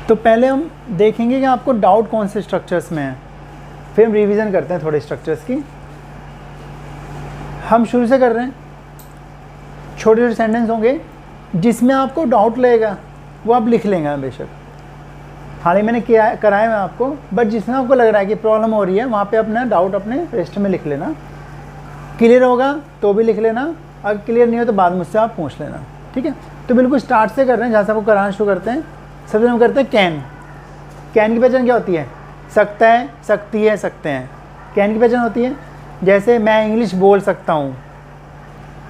तो पहले हम देखेंगे कि आपको डाउट कौन से स्ट्रक्चर्स में है, फिर हम रिवीजन करते हैं थोड़े स्ट्रक्चर्स की। हम शुरू से कर रहे हैं, छोटे छोटे सेंटेंस होंगे जिसमें आपको डाउट लगेगा वो आप लिख लेंगे बेशक। हाल ही मैंने किया कराया मैं आपको, बट जिसमें आपको लग रहा है कि प्रॉब्लम हो रही है वहाँ पे अपना डाउट अपने रजिस्टर में लिख लेना। क्लियर होगा तो भी लिख लेना, अगर क्लियर नहीं हो तो बाद मुझसे आप पूछ लेना, ठीक है। तो बिल्कुल स्टार्ट से कर रहे हैं, जहाँ से आपको कराना शुरू करते हैं। सबसे हम करते हैं कैन। कैन की पहचान क्या होती है? सकता है, सकती है, सकते हैं। कैन की पहचान होती है जैसे मैं इंग्लिश बोल सकता हूँ,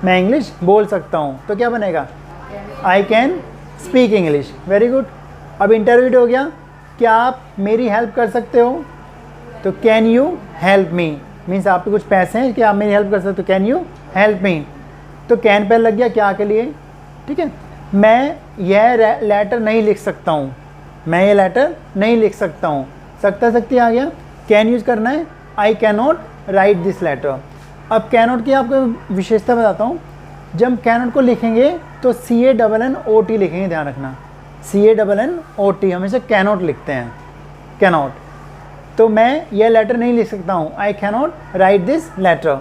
मैं इंग्लिश बोल सकता हूँ, तो क्या बनेगा? I can speak English. Very good. अब इंटरव्यू हो गया, क्या आप मेरी हेल्प कर सकते हो? तो can you help me, means आप पे कुछ पैसे हैं कि आप मेरी हेल्प कर सकते हो, कैन यू हेल्प मी। तो कैन पहले लग गया क्या के लिए, ठीक है। मैं यह लेटर नहीं लिख सकता हूँ, मैं ये लेटर नहीं लिख सकता हूँ, सकता सकती आ गया। कैन यूज़ करना है, I can not write this letter. अब कैन नॉट की आपको विशेषता बताता हूँ। जब कैन नॉट को लिखेंगे तो CANNOT लिखेंगे, ध्यान रखना, CANNOT हमेशा कैन नॉट लिखते हैं, कैन नॉट। तो मैं यह लेटर नहीं लिख सकता हूँ, I can not write this letter.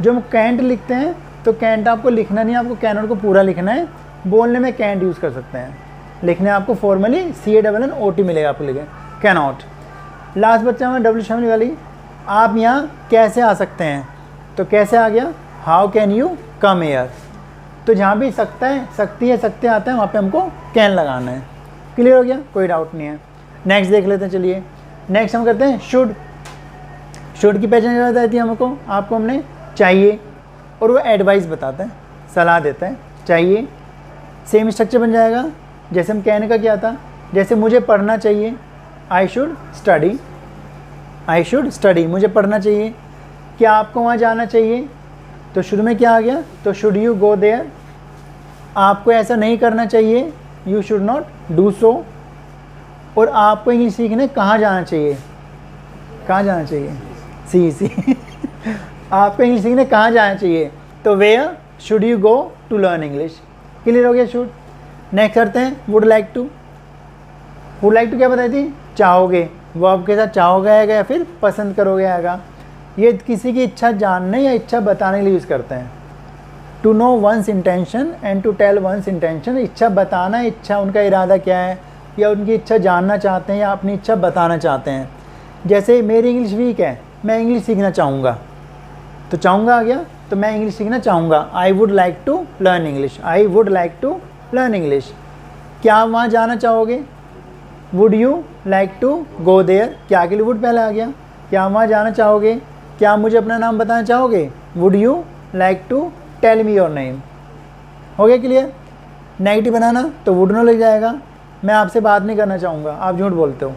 जो हम कैंट लिखते हैं तो कैंट आपको लिखना नहीं, आपको कैन नॉट को पूरा लिखना है। बोलने में कैंट यूज़ कर सकते हैं, लिखने आपको फॉर्मली CANNOT मिलेगा, आपको लिखे कैन नॉट। लास्ट बच्चा में W शामिल वाली, आप यहाँ कैसे आ सकते हैं, तो कैसे आ गया, how can you come here. तो जहाँ भी सकता है, सकती है, सकते आता है वहाँ पे हमको कैन लगाना है। क्लियर हो गया, कोई डाउट नहीं है। नेक्स्ट देख लेते हैं, चलिए नेक्स्ट हम करते हैं शुड। शुड की पहचान क्या बताई थी हमको, आपको हमने चाहिए, और वो एडवाइस बताता है, सलाह देता है, चाहिए। सेम स्ट्रक्चर बन जाएगा जैसे हम कहने का क्या था, जैसे मुझे पढ़ना चाहिए, I should study, I should study, मुझे पढ़ना चाहिए। क्या आपको वहाँ जाना चाहिए, तो शुरू में क्या आ गया, तो शुड यू गो देयर। आपको ऐसा नहीं करना चाहिए, you should not do so. और आपको इंग्लिश सीखने कहाँ जाना चाहिए, कहाँ जाना चाहिए, सी आपको इंग्लिश सीखने कहाँ जाना चाहिए, तो where should you go to learn English. Clear हो गया शुड। नेक्स्ट करते हैं would like to. Would like to क्या बताई थी, चाहोगे, वो आपके साथ चाहोगे आएगा या फिर पसंद करोगे आएगा। ये किसी की इच्छा जानने या इच्छा बताने के लिए यूज़ करते हैं। To know one's intention and to tell one's intention, इच्छा बताना, इच्छा उनका इरादा क्या है, या उनकी इच्छा जानना चाहते हैं या अपनी इच्छा बताना चाहते हैं। जैसे मेरी इंग्लिश वीक है, मैं इंग्लिश सीखना चाहूँगा, तो चाहूँगा आ गया, तो मैं इंग्लिश सीखना चाहूँगा, I would like to learn English, I would like to learn English. क्या आप वहाँ जाना चाहोगे, would you like to go there, क्या के लिए वुड पहले आ गया, क्या आप वहाँ जाना चाहोगे, क्या आप मुझे अपना नाम बताना चाहोगे, would you like to tell me your name. हो गया क्लियर। नेगेटिव बनाना तो वुड नो लग जाएगा, मैं आपसे बात नहीं करना चाहूँगा, आप झूठ बोलते हो,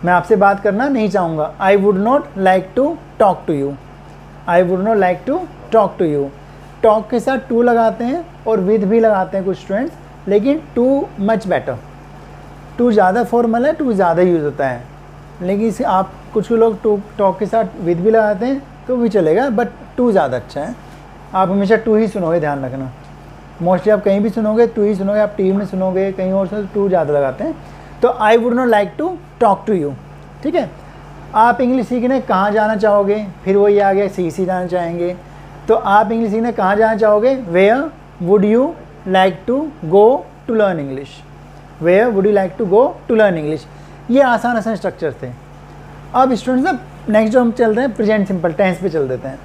मैं आपसे बात करना नहीं चाहूँगा, I would not like to talk to you, I would not like to talk to you. Talk के साथ टू लगाते हैं और विद भी लगाते हैं कुछ स्टूडेंट्स, लेकिन टू मच बेटर, टू ज़्यादा फॉर्मल है, टू ज़्यादा यूज़ होता है, लेकिन इसे आप कुछ लोग टू टॉक के साथ विद भी लगाते हैं तो भी चलेगा, बट टू ज़्यादा अच्छा है। आप हमेशा टू ही सुनोगे, ध्यान रखना, मोस्टली आप कहीं भी सुनोगे टू ही सुनोगे, आप टीवी में सुनोगे कहीं और से टू ज़्यादा लगाते हैं। तो I would not like to talk to you, ठीक है। आप इंग्लिश सीखने कहाँ जाना चाहोगे, फिर वही आ गया CC जाना चाहेंगे, तो आप इंग्लिश सीखने कहाँ जाना चाहोगे, where would you like to go to learn English, where would you like to go to learn English. ये आसान आसान स्ट्रक्चर थे। अब स्टूडेंट्स अब नेक्स्ट जो हम चल रहे हैं प्रेजेंट सिंपल टेंस पे चल देते हैं।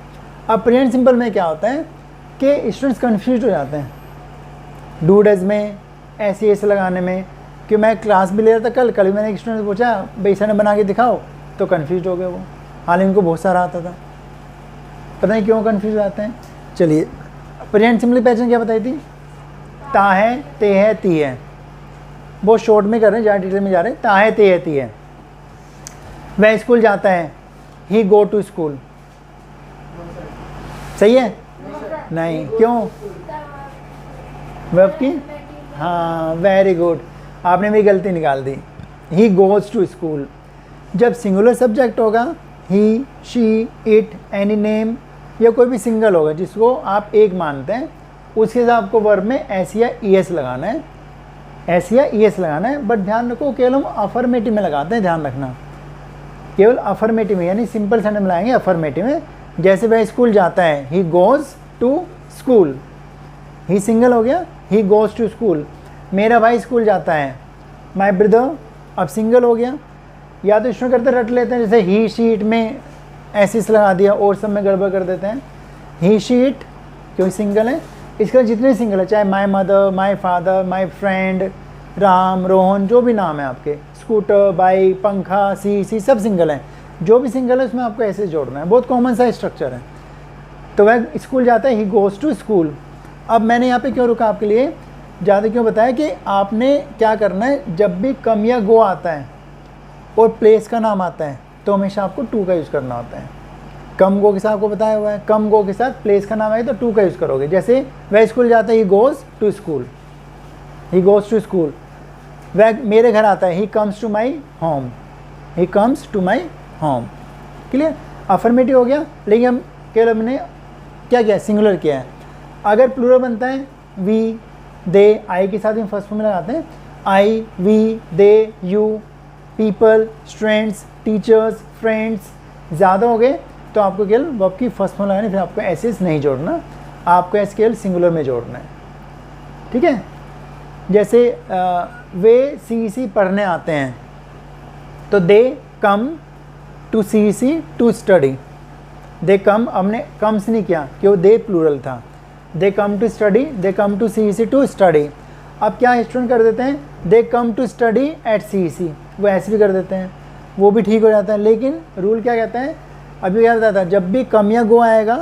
अब प्रेजेंट सिंपल में क्या होता है कि स्टूडेंट्स कन्फ्यूज हो जाते हैं डू डज में, ऐसे लगाने में, कि मैं क्लास भी ले रहा था कल भी मैंने एक स्टूडेंट से पूछा भाई सर ने बना के दिखाओ, तो कन्फ्यूज हो गए वो, हालांकि उनको बहुत सारा आता था, पता नहीं क्यों कन्फ्यूज आते हैं। चलिए प्रेजेंट सिंपल पहचान क्या बताई थी, ता है, ते है, ती है, बहुत शॉर्ट में कर रहे हैं, ज़्यादा डिटेल में जा रहे हैं। ता है, ते है, ती है। वह स्कूल जाता है, ही गो टू स्कूल, सही है, नहीं क्यों, वर्ब की, हाँ वेरी गुड, आपने भी गलती निकाल दी, ही गोज़ टू स्कूल। जब सिंगुलर सब्जेक्ट होगा, ही, शी, इट, एनी नेम, या कोई भी सिंगल होगा जिसको आप एक मानते हैं, उसके साथ आपको वर्ब में एस या ES लगाना है। एस या ई एस लगाना है, बट ध्यान रखो केवल हम अफर्मेटिव में लगाते हैं, ध्यान रखना, केवल अफर्मेटिव में, यानी सिंपल सेंटेंस लगाएंगे अफर्मेटिव में। जैसे वह स्कूल जाता है, he goes to school, he single हो गया, ही गोज़ टू स्कूल। मेरा भाई स्कूल जाता है, माई ब्रदर, अब सिंगल हो गया। या तो इसमें करते रट लेते हैं, जैसे ही शीट में एसिस लगा दिया और सब में गड़बड़ कर देते हैं। ही शीट क्योंकि सिंगल है, इसका जितने सिंगल है, चाहे my mother, my father, my friend, Ram, Rohan, जो भी नाम है आपके, स्कूटर, बाइक, पंखा, सी सब सिंगल हैं। जो भी सिंगल है उसमें आपको ऐसे जोड़ना है, बहुत कॉमन सा स्ट्रक्चर है। तो वह स्कूल जाता है, ही गोज़ टू स्कूल। अब मैंने यहाँ पे क्यों रुका आपके लिए, ज़्यादा क्यों बताया कि आपने क्या करना है, जब भी कम या गो आता है और प्लेस का नाम आता है तो हमेशा आपको टू का यूज़ करना होता है। कम गो के साथ आपको बताया हुआ है, कम गो के साथ प्लेस का नाम आए तो टू का यूज़ करोगे। जैसे वह स्कूल जाता है, he goes to school, he goes to school. वह मेरे घर आता है, he comes to my home, he comes to my home. Clear, affirmative हो गया। लेकिन हम केवल हमने क्या किया, सिंगुलर किया है। अगर प्लूरल बनता है, वी, दे, आई के साथ हम फर्स्ट फॉर्म में लगाते हैं, I, we, they, you, people, students, teachers, friends. ज़्यादा हो गए तो आपको केवल वर्ब की फर्स्ट फॉर्म लगानी, फिर आपको एसेस नहीं जोड़ना, आपको ऐसे केवल सिंगुलर में जोड़ना है। ठीक है, जैसे वे सी पढ़ने आते हैं, तो they come to C to study. They come, हमने कम्स नहीं किया क्यों, दे प्लूरल था। They come to study, they come to C to study. अब क्या स्टूडेंट कर देते हैं, they come to study at C, वो ऐसे भी कर देते हैं, वो भी ठीक हो जाता है। लेकिन रूल क्या कहता है, अभी क्या बताया था, जब भी कम या गो आएगा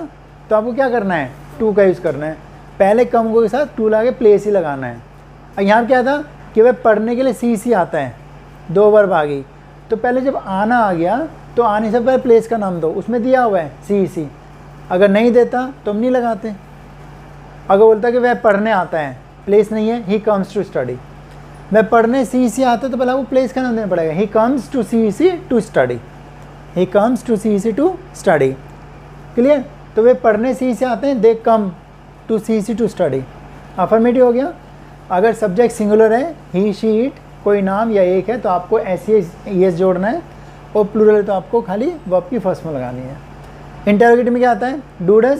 तो आपको क्या करना है, टू का यूज़ करना है। पहले कम गो के साथ टू लगा के प्लेस ही लगाना है। और यहाँ क्या था कि वह पढ़ने के लिए सी आता है, दो वर्ब आ गई, तो पहले जब आना आ गया तो आने से पहले प्लेस का नाम दो, उसमें दिया हुआ है सी। अगर नहीं देता तो हम नहीं लगाते। अगर बोलता कि वह पढ़ने आता है, प्लेस नहीं है, ही कम्स टू स्टडी। वह पढ़ने सी आता है तो पहले वो प्लेस का नाम देना पड़ेगा, he comes to C to study, he comes to C to study. Clear, तो वे पढ़ने सी से आते हैं, they come to C to study. Affirmative हो गया। अगर सब्जेक्ट सिंगुलर है, ही, शी, इट, कोई नाम या एक है, तो आपको ऐसे एस जोड़ना है, और प्लूरल है तो आपको खाली वर्ब की फर्स्ट में लगानी है। इंटरोगेटिव में क्या आता है, do does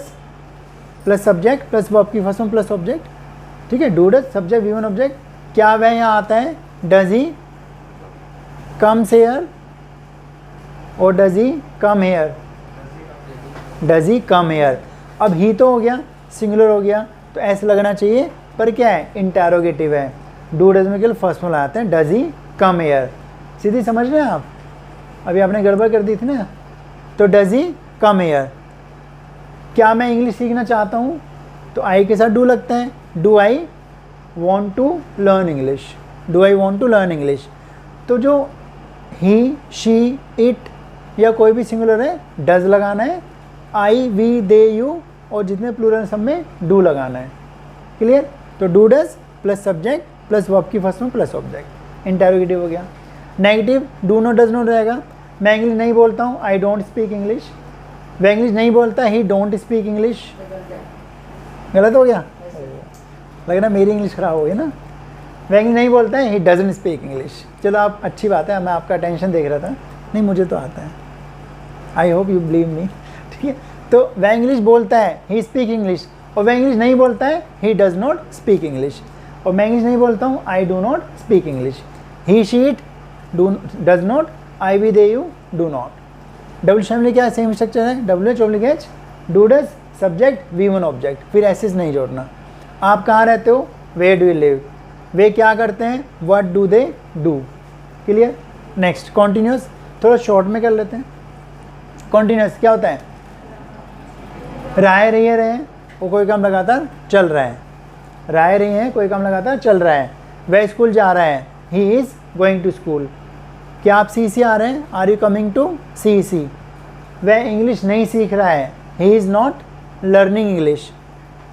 plus subject plus verb की फर्स्ट में प्लस ऑब्जेक्ट। ठीक है, do does subject V one object. क्या वह यहाँ आता है, डज ही कम्स हेयर और does he come here, does he come here. अब ही तो हो गया, सिंगुलर हो गया, तो ऐसे लगना चाहिए, पर क्या है, इंटरोगेटिव है। डू डज में केवल फर्स्ट में लगाते हैं, डज ही कम हेयर। सीधी समझ रहे हैं आप, अभी आपने गड़बड़ कर दी थी ना। तो डज ही कम हेयर। क्या मैं इंग्लिश सीखना चाहता हूँ, तो आई के साथ डू लगता है, do I want to learn English, do I want to learn English. तो जो ही, शी, इट या कोई भी सिंगुलर है, डज लगाना है, आई, वी, दे, यू, और जितने प्लूरल सब में डू लगाना है। क्लियर, तो do does plus subject plus verb की फर्स्ट में प्लस ऑब्जेक्ट, इंटरोगेटिव हो गया। Negative, do not, does not रहेगा। मैं इंग्लिश नहीं बोलता हूँ, आई डोंट स्पीक इंग्लिश। वह इंग्लिश नहीं बोलता, ही डोंट स्पीक इंग्लिश। गलत हो गया, लग रहा मेरी इंग्लिश खराब हो गई ना। वह इंग्लिश नहीं बोलता है, ही डजंट स्पीक इंग्लिश। चलो आप, अच्छी बात है, मैं आपका टेंशन देख रहा था, नहीं मुझे तो आता है, I hope you believe me. ठीक है, तो वह इंग्लिश बोलता है, ही स्पीक इंग्लिश, और वह इंग्लिश नहीं बोलता है, he does not speak English. और मैं इंग्लिश नहीं बोलता हूँ, I do not speak English. He, she, it does not, I, we, they, you do not. W family क्या सेम स्ट्रक्चर है, WH, do does subject V one object, फिर s es नहीं जोड़ना। आप कहाँ रहते हो, वेयर डू यू लिव, वे क्या करते हैं, what do they do. Clear, next continuous, थोड़ा शॉर्ट में कर लेते हैं। कॉन्टिन्यूस क्या होता है, रह रही है, वो कोई काम लगातार चल रहा है, रह रही है, कोई काम लगातार चल रहा है। वह स्कूल जा रहा है, he is going to school. क्या आप सी आ रहे हैं, are you coming to C. वह इंग्लिश नहीं सीख रहा है, he is not learning English.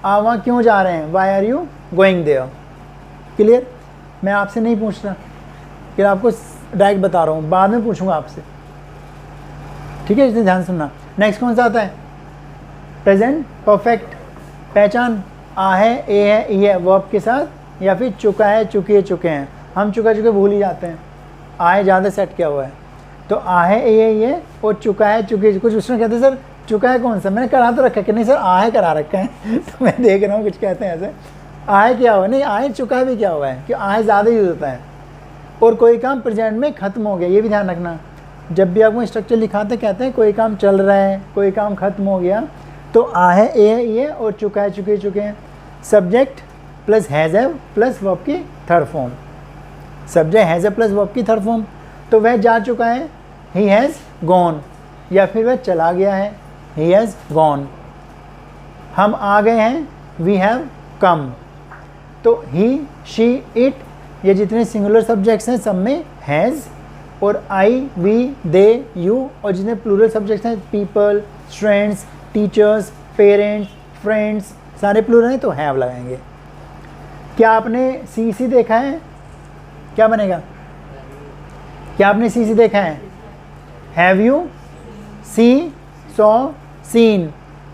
आप वहाँ क्यों जा रहे हैं, why are you going there. Clear, मैं आपसे नहीं पूछ रहा, फिर आपको डायरेक्ट बता रहा हूँ, बाद में पूछूंगा आपसे। ठीक है, इसलिए ध्यान सुनना। नेक्स्ट कौन सा आता है, प्रेजेंट परफेक्ट। पहचान, आ है, ए है, ई है, वर्ब के साथ या फिर चुका है, चुकी है, चुके हैं। हम चुका चुके भूल ही जाते हैं, आहे ज़्यादा सेट किया हुआ है। तो आहे ये और चुका है, चुके, कुछ उसमें कहते हैं सर चुका है कौन सा, मैंने करा तो रखा है कि नहीं सर आहे करा रखा है तो मैं देख रहा हूँ कुछ कहते हैं ऐसे, आहे क्या हुआ, नहीं आहे चुका भी क्या हुआ है कि आहे ज़्यादा यूज होता है। और कोई काम प्रेजेंट में ख़त्म हो गया, ये भी ध्यान रखना। जब भी आपको स्ट्रक्चर लिखाते कहते हैं कोई काम चल रहा है, कोई काम ख़त्म हो गया, तो आहे ये और चुका है, चुके, चुके हैं। Subject plus has have plus verb की third form, subject has have plus verb की थर्ड फॉर्म। तो वह जा चुका है, ही हैज़ गॉन, या फिर वह चला गया है, ही हैज़ गॉन। हम आ गए हैं, वी हैव कम। तो ही, शी, इट, ये जितने सिंगुलर सब्जेक्ट्स हैं सब में हैज़, और आई, वी, दे, यू, और जितने प्लूरल सब्जेक्ट्स हैं people, students, teachers, parents, friends, सारे प्लूरल हैं तो हैव लगाएंगे। क्या आपने सी देखा है, क्या बनेगा? क्या आपने सी देखा है? Have you see, saw, seen,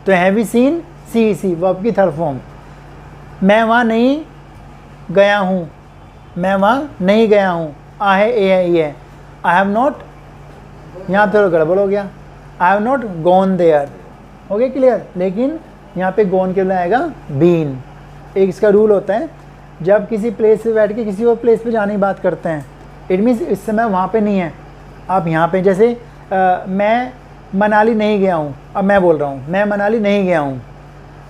तो have you seen, see verb की थर्ड फॉर्म। मैं वहाँ नहीं गया हूँ, मैं वहाँ नहीं गया हूँ, आहे ये, आई हैव नॉट, यहाँ थोड़ा गड़बड़ हो गया, I have not gone there, हो गया क्लियर। लेकिन यहाँ पे गॉन के लिए आएगा बीन। एक इसका रूल होता है, जब किसी प्लेस पे बैठ के किसी और प्लेस पे जाने की बात करते हैं, इट मीन्स इस समय वहाँ पे नहीं है, आप यहाँ पे, जैसे मैं मनाली नहीं गया हूँ, अब मैं बोल रहा हूँ मैं मनाली नहीं गया हूँ,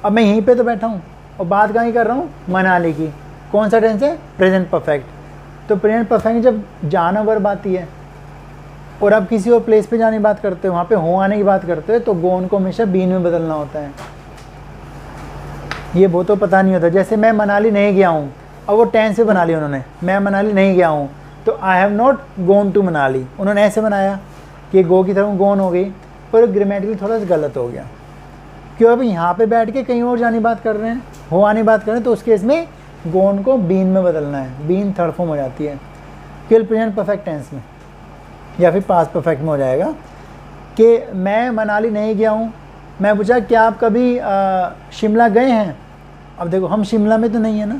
अब मैं यहीं पे तो बैठा हूँ और बात कहाँ की कर रहा हूँ, मनाली की। कौन सा टेंस है? Present perfect. तो प्रेजेंट परफेक्ट जब जाना वर्ब आती है और अब किसी और प्लेस पे जाने की बात करते हो, वहाँ पे हो आने की बात करते हो, तो गोन को हमेशा बीन में बदलना होता है। ये वो तो पता नहीं होता, जैसे मैं मनाली नहीं गया हूँ, अब वो टेंस से बना लिया उन्होंने, मैं मनाली नहीं गया हूँ, तो I have not gone to Manali, उन्होंने ऐसे बनाया कि गो की तरफ गोन हो गई, पर ग्रामेटिकली थोड़ा सा गलत हो गया। क्यों? अब यहाँ पे बैठ के कहीं और जाने बात कर रहे हैं, हो आने बात कर रहे हैं, तो उस केस में गोन को बीन में बदलना है, बीन थर्ड फॉर्म हो जाती है। केवल प्रेजेंट परफेक्ट टेंस में या फिर पास्ट परफेक्ट में हो जाएगा कि मैं मनाली नहीं गया हूँ। मैं पूछा क्या आप कभी शिमला गए हैं? अब देखो हम शिमला में तो नहीं है ना,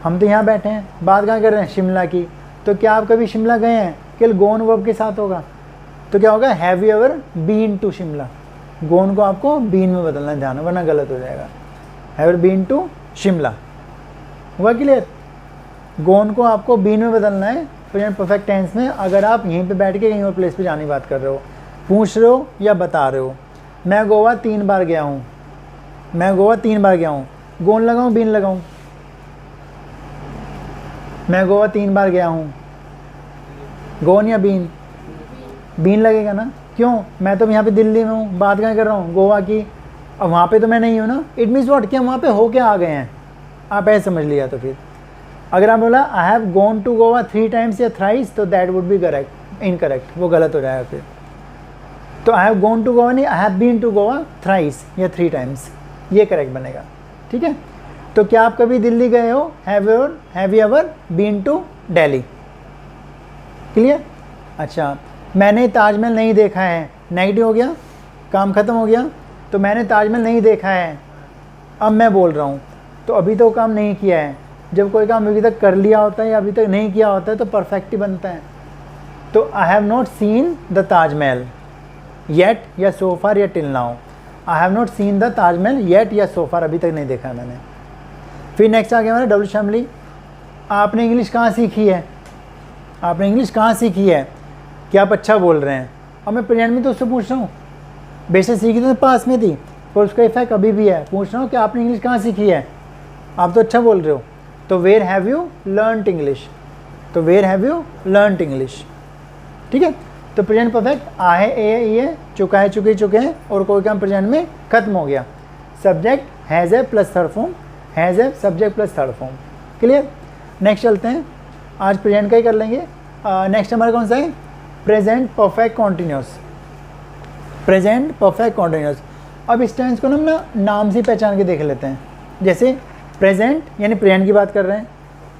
हम तो यहाँ बैठे हैं, बात कहाँ कर रहे हैं? शिमला की। तो क्या आप कभी शिमला गए हैं? केवल गोन वर्ब के साथ होगा, तो क्या होगा? Have you ever been to Shimla. Gone को आपको बीन में बदलना है, ध्यान, वरना गलत हो जाएगा। Have ever been to Shimla, हुआ क्लियर? गोन को आपको बीन में बदलना है प्रेजेंट परफेक्ट टेंस में, अगर आप यहीं पे बैठ के कहीं और प्लेस पे जाने की बात कर रहे हो, पूछ रहे हो या बता रहे हो। मैं गोवा 3 बार गया हूँ, मैं गोवा 3 बार गया हूँ, गोन लगाऊँ बीन लगाऊँ? मैं गोवा 3 बार गया हूँ, गोन या बीन? बीन लगेगा ना। क्यों? मैं तो यहाँ पे दिल्ली में हूँ, बात कहाँ कर रहा हूँ? गोवा की। अब वहाँ पे तो मैं नहीं हूँ ना, इट मीन्स व्हाट, कि हम वहाँ पे होके आ गए हैं, आप ऐसे समझ लिया। तो फिर अगर आप बोला I have gone to Goa 3 times या थ्राइस, तो that would be correct, incorrect, वो गलत हो जाएगा फिर। तो I have gone to Goa नहीं, I have been to Goa thrice या 3 टाइम्स, ये करेक्ट बनेगा। ठीक है, तो क्या आप कभी दिल्ली गए हो? Have you ever been to Delhi? Clear? अच्छा, मैंने ताजमहल नहीं देखा है, नेगेटिव हो गया, काम ख़त्म हो गया। तो मैंने ताजमहल नहीं देखा है, अब मैं बोल रहा हूँ, तो अभी तो काम नहीं किया है। जब कोई काम अभी तक कर लिया होता है या अभी तक नहीं किया होता है तो परफेक्ट ही बनता है। तो I have not seen the Taj Mahal yet या सो फार या till now. I have not seen the Taj Mahal yet या सो फार, अभी तक नहीं देखा है मैंने। फिर नेक्स्ट आ गया हमारा डब्ल्यू शैमली। आपने इंग्लिश कहाँ सीखी है? आपने इंग्लिश कहाँ सीखी है कि आप अच्छा बोल रहे हैं? और मैं प्रेजेंट में तो उससे पूछ रहा हूँ, बेशक सीखी तो पास में थी पर उसका इफेक्ट अभी भी है। पूछ रहा हूँ कि आपने इंग्लिश कहाँ सीखी है? आप तो अच्छा बोल रहे हो, तो where have you learned English? तो where have you learned English? ठीक है, तो प्रेजेंट परफेक्ट आहे ये, चुका है, चुके, चुके हैं, और कोई काम प्रेजेंट में खत्म हो गया। Subject has a plus third form, has a subject plus third form. Clear? Next चलते हैं, आज प्रेजेंट का ही कर लेंगे। नेक्स्ट हमारा कौन सा है? Present perfect continuous. Present perfect continuous. अब इस टेंस को ना नाम से पहचान के देख लेते हैं। जैसे प्रेजेंट यानी प्रेजेंट की बात कर रहे हैं,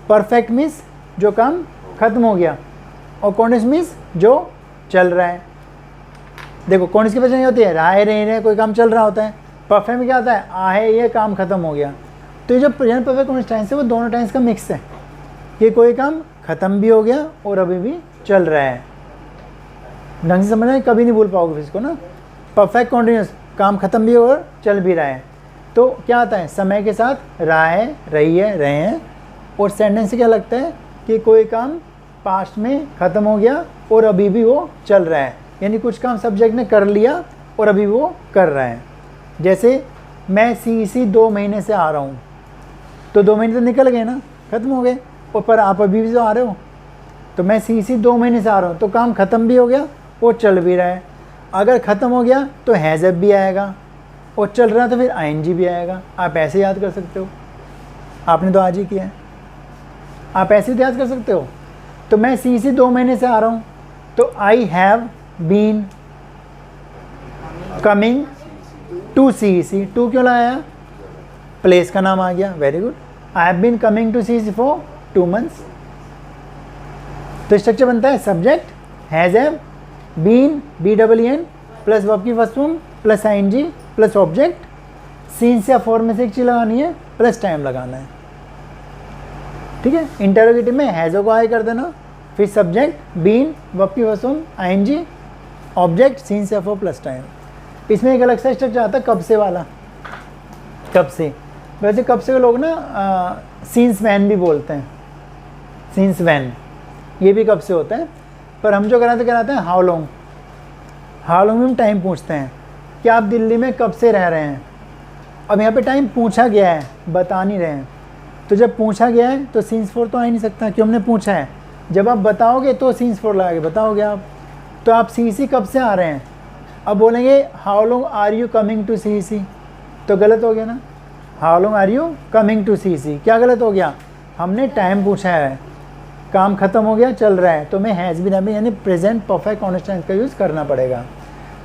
परफेक्ट मीन्स जो काम खत्म हो गया, और कॉन्टिन्यूस मीन्स जो चल रहा है। देखो कॉन्टिन्यूस की पहचान होती है, रहा है, रहे, कोई काम चल रहा होता है। परफेक्ट में क्या होता है? आहे ये काम खत्म हो गया, तो ये जो प्रेजेंट परफेक्ट कॉन्टिन्यूस टेंस है वो दोनों टेंस का मिक्स है कि कोई काम ख़त्म भी हो गया और अभी भी चल रहा है। ढंग से समझना, कभी नहीं भूल पाओगे इसको ना। परफेक्ट कॉन्टिन्यूस, काम ख़त्म भी हो और चल भी रहा है। तो क्या आता है, समय के साथ रहा है, रही है, रहे हैं। और सेंटेंस से क्या लगता है कि कोई काम पास्ट में ख़त्म हो गया और अभी भी वो चल रहा है, यानी कुछ काम सब्जेक्ट ने कर लिया और अभी वो कर रहा है। जैसे मैं CEC 2 महीने से आ रहा हूँ, तो 2 महीने तो निकल गए ना, ख़त्म हो गए, और पर आप अभी भी तो आ रहे हो। तो मैं CEC 2 महीने से आ रहा हूँ, तो काम ख़त्म भी हो गया और चल भी रहा है। अगर ख़त्म हो गया तो हैज़ भी आएगा, और चल रहा तो फिर ING भी आएगा। आप ऐसे याद कर सकते हो, आपने तो आज ही किया है, आप ऐसे याद कर सकते हो। तो मैं CEC 2 महीने से आ रहा हूँ, तो I have been coming to CEC। To क्यों लगाया, प्लेस का नाम आ गया, very good. I have been coming to CEC for 2 months. तो स्ट्रक्चर बनता है subject has have been BEEN plus verb की first form plus ING plus object, since या फॉर में से एक चीज़ लगानी है प्लस टाइम लगाना है, ठीक है। इंटरोगेटिव में हैज़ो को आई कर देना, फिर सब्जेक्ट बीन वर्ब की first form ING object since या फॉर प्लस टाइम। इसमें एक अलग सा स्ट्रक्चर आता है कब से वाला। कब से, वैसे कब से लोग ना सीन्स वैन भी बोलते हैं, सीन्स वैन, ये भी कब से होता है। पर हम जो कराते हैं हाउ लॉन्ग। हाउ लॉन्ग में हम टाइम पूछते हैं कि आप दिल्ली में कब से रह रहे हैं। अब यहाँ पे टाइम पूछा गया है, बता नहीं रहे हैं। तो जब पूछा गया है तो सीन्स फॉर तो आ ही नहीं सकता, क्यों, हमने पूछा है। जब आप बताओगे तो सीन्स फॉर लगा के बताओगे आप। तो आप CEC कब से आ रहे हैं, अब बोलेंगे how long are you coming to CEC, तो गलत हो गया ना। How long are you coming to CEC, क्या गलत हो गया, हमने टाइम पूछा है, काम ख़त्म हो गया, चल रहा है, तो मैं हैज़ बीन अभी यानी प्रेजेंट परफेक्ट कॉन्टिन्यूस टेंस का यूज़ करना पड़ेगा।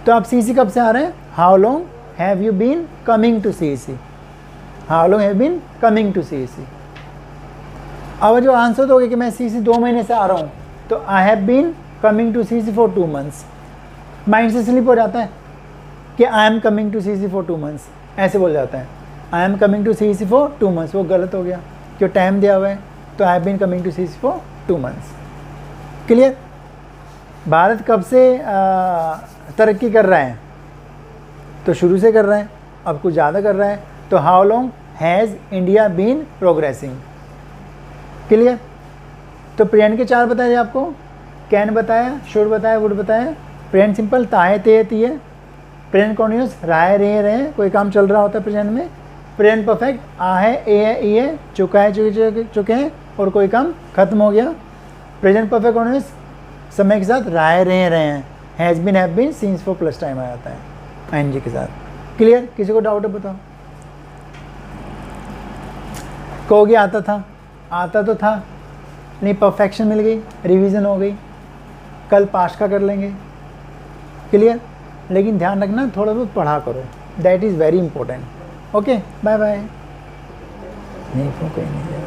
तो आप CEC कब से आ रहे हैं, how long have you been coming to CEC, how long have been coming to CEC। अब जो आंसर दोगे कि मैं CEC 2 महीने से आ रहा हूँ, तो I have been coming to CEC for 2 months. Mind से स्लिप हो जाता है कि I am coming to CEC for 2 months, ऐसे बोल जाता है I am coming to CEC for 2 months, वो गलत हो गया, क्यों, टाइम दिया हुआ है। तो I have been coming to CEC for 2 months. Clear. Bharat कब से तरक्की कर रहा है, तो शुरू से कर रहा है, अब कुछ ज़्यादा कर रहा है। तो how long has India been progressing. Clear. तो प्रेजेंट के 4 बताए आपको, कैन बताया, शुड बताया, वुड बताया। प्रेजेंट सिंपल ताहे ते तिए। प्रेजेंट कॉन्टिन्यूस रहा रहे रहे, कोई काम चल रहा होता है प्रेजेंट में। प्रेजेंट परफेक्ट आ है, ए है, ई है, चुका है, चुके हैं, और कोई काम खत्म हो गया। प्रेजेंट परफेक्ट कॉन्टिन्यूस समय के साथ रहा रहे हैं, has been, have been, since for plus time आ जाता है ING के साथ। क्लियर। किसी को डाउट है बताओ। कहोगे आता था, आता तो था, नहीं परफेक्शन मिल गई, रिवीजन हो गई, कल पास्ट का कर लेंगे। क्लियर। लेकिन ध्यान रखना थोड़ा बहुत पढ़ा करो, that is very important. Okay, bye bye. नहीं, कोई नहीं।